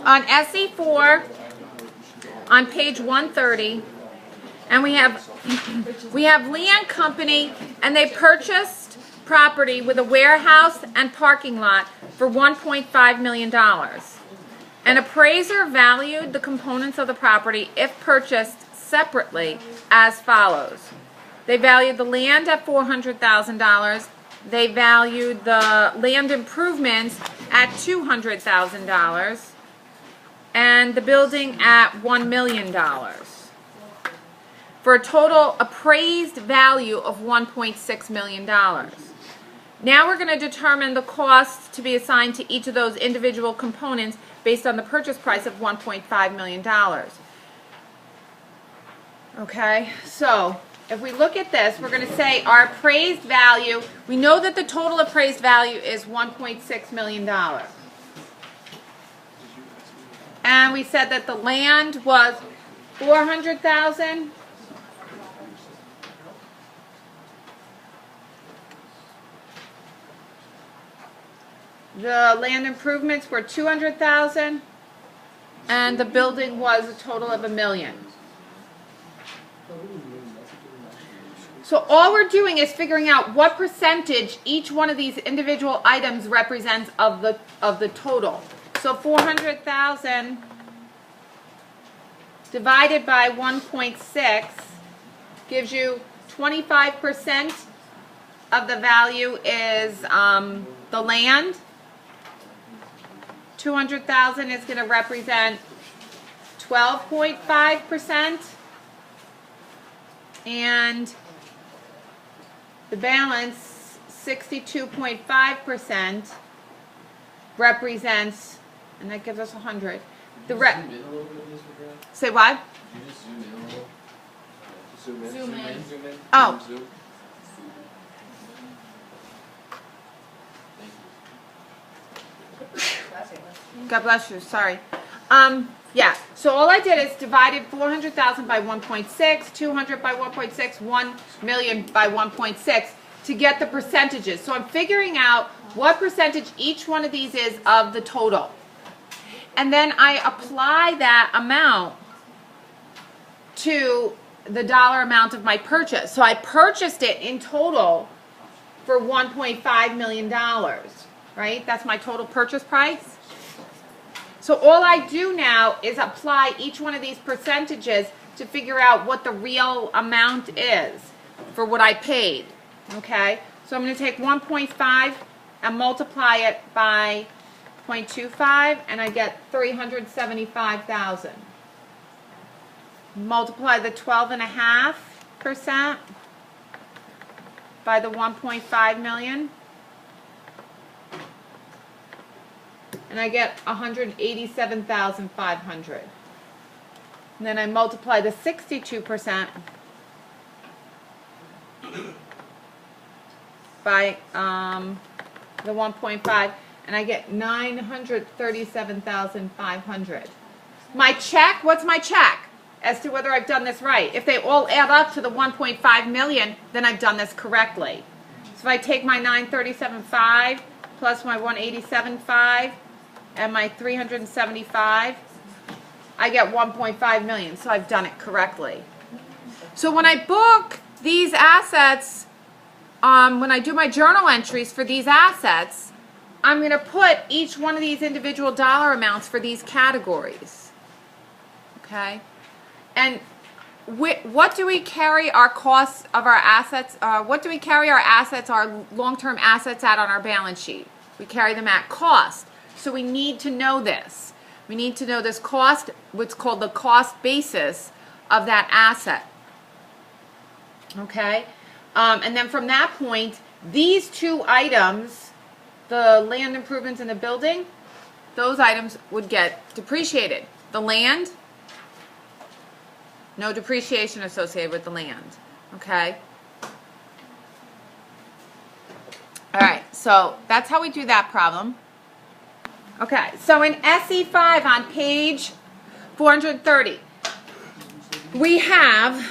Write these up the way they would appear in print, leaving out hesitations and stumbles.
on SE4 on page 130, and we have Leanne Company, and they purchased property with a warehouse and parking lot for $1.5 million. An appraiser valued the components of the property, if purchased separately, as follows. They valued the land at $400,000. They valued the land improvements at $200,000 and the building at $1 million for a total appraised value of $1.6 million. Now we're going to determine the cost to be assigned to each of those individual components based on the purchase price of $1.5 million. Okay, so if we look at this, we're going to say our appraised value, we know that the total appraised value is $1.6 million. And we said that the land was $400,000. The land improvements were $200,000, and the building was a total of $1 million. So all we're doing is figuring out what percentage each one of these individual items represents of the total. So 400,000 divided by 1.6 gives you 25% of the value is the land. 200,000 is going to represent 12.5%, and the balance, 62.5%, represents, and that gives us 100. The say what? Can you just zoom in a little? Zoom in. Zoom in. Zoom in. Oh. Zoom. God bless you. Sorry. Yeah. So all I did is divided 400,000 by 1.6, 200 by 1.6, 1 million by 1.6 to get the percentages. So I'm figuring out what percentage each one of these is of the total. And then I apply that amount to the dollar amount of my purchase. So I purchased it in total for $1.5 million, right? That's my total purchase price. So all I do now is apply each one of these percentages to figure out what the real amount is for what I paid, okay? So I'm going to take 1.5 and multiply it by 0.25, and I get 375,000. Multiply the 12.5% by the 1.5 million, and I get 187,500. And then I multiply the 62% by the 1.5, and I get 937,500. My check, what's my check? As to whether I've done this right. If they all add up to the 1.5 million, then I've done this correctly. So if I take my 937.5 plus my 187.5 and my 375, I get 1.5 million. So I've done it correctly. So when I book these assets, when I do my journal entries for these assets, I'm going to put each one of these individual dollar amounts for these categories. Okay? And what do we carry our costs of our assets, what do we carry our assets, our long-term assets at on our balance sheet? We carry them at cost. So we need to know this. We need to know this cost, what's called the cost basis of that asset. Okay? And then from that point, these two items, the land improvements and the building, those items would get depreciated. The land, no depreciation associated with the land, okay? All right, so that's how we do that problem. Okay, so in SE5 on page 430, we have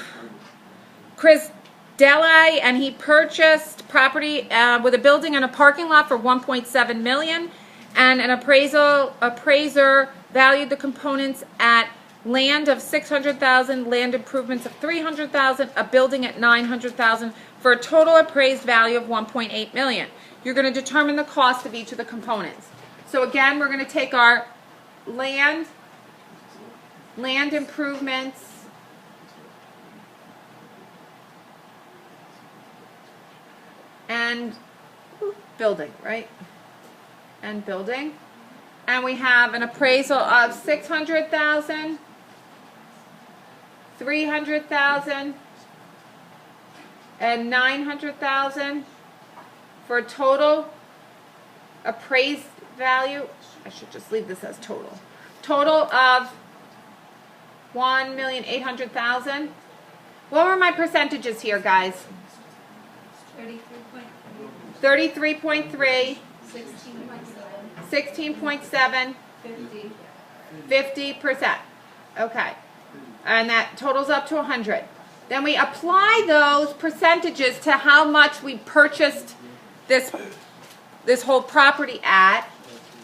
Chris Dele, and he purchased property with a building and a parking lot for $1.7 million, and an appraiser valued the components at land of 600,000, land improvements of 300,000, a building at 900,000, for a total appraised value of 1.8 million. You're going to determine the cost of each of the components. So again, we're going to take our land improvements, and building, right? And building. And we have an appraisal of 600,000, 300,000, and 900,000 for a total appraised value. I should just leave this as total. Total of 1,800,000. What were my percentages here, guys? 33.3, 16.7, 50%. Okay. And that totals up to 100. Then we apply those percentages to how much we purchased this whole property at,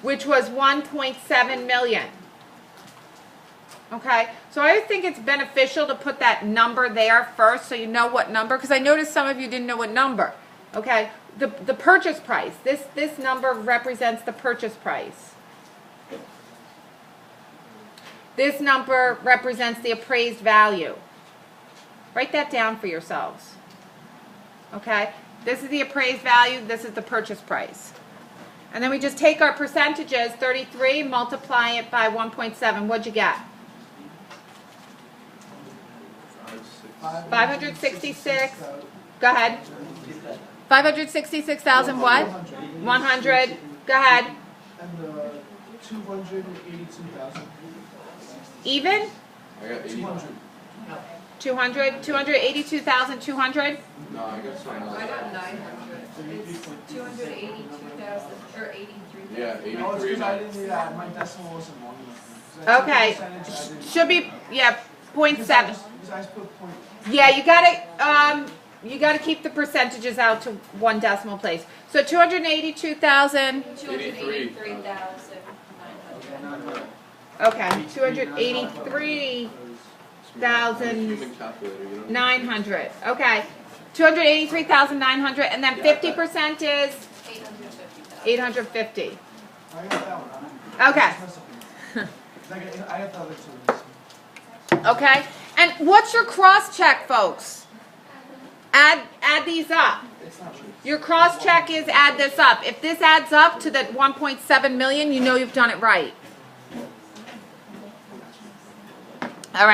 which was 1.7 million. Okay, so I think it's beneficial to put that number there first so you know what number, because I noticed some of you didn't know what number. Okay, the purchase price, this number represents the purchase price. This number represents the appraised value. Write that down for yourselves. Okay, this is the appraised value, this is the purchase price. And then we just take our percentages, 33, multiply it by 1.7. What'd you get? 566. Go ahead. 566,000 what? 100. Go ahead. And 282,000. Even? I got 200. 200? 282,200? No, I got something else. I got 900. It's 282,000 or 83,000. Yeah, No, it's 83. because I didn't, my decimal wasn't long enough. Okay. Should be, yeah, 0.7. Because I put point. Yeah, you gotta keep the percentages out to one decimal place. So 282,000. 283,900. Okay, 283,900. Human calculator, you know? Okay, 283,900, and then 50% is 850,000. 850. I got that one. Okay. I got the other two. Okay, and what's your cross check, folks? Add these up. It's not true. Your cross check is add this up. If this adds up to that 1.7 million, you know you've done it right.